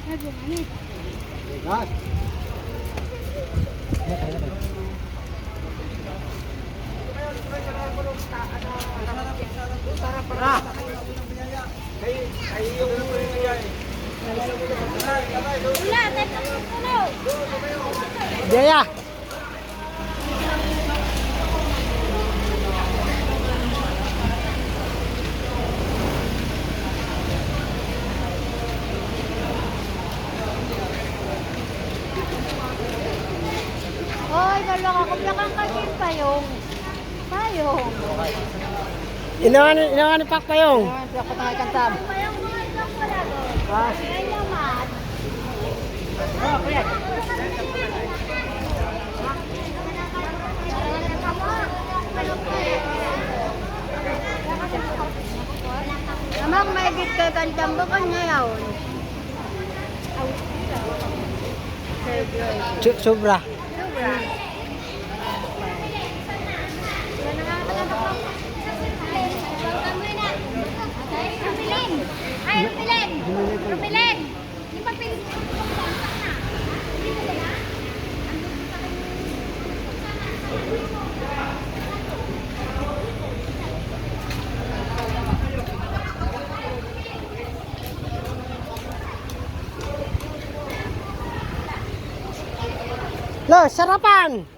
Gas. Jaya. Hoy, galak ako. Plakang kasin payong. Payong. Inawan ni Pak Payong. Ako tangay kantam. Payong mo ito pala doon. Ay, naman. Oh, kuya. Amang may gitke kantam ba kanya yun? Sobra. Rupilen! Lo, sarapan.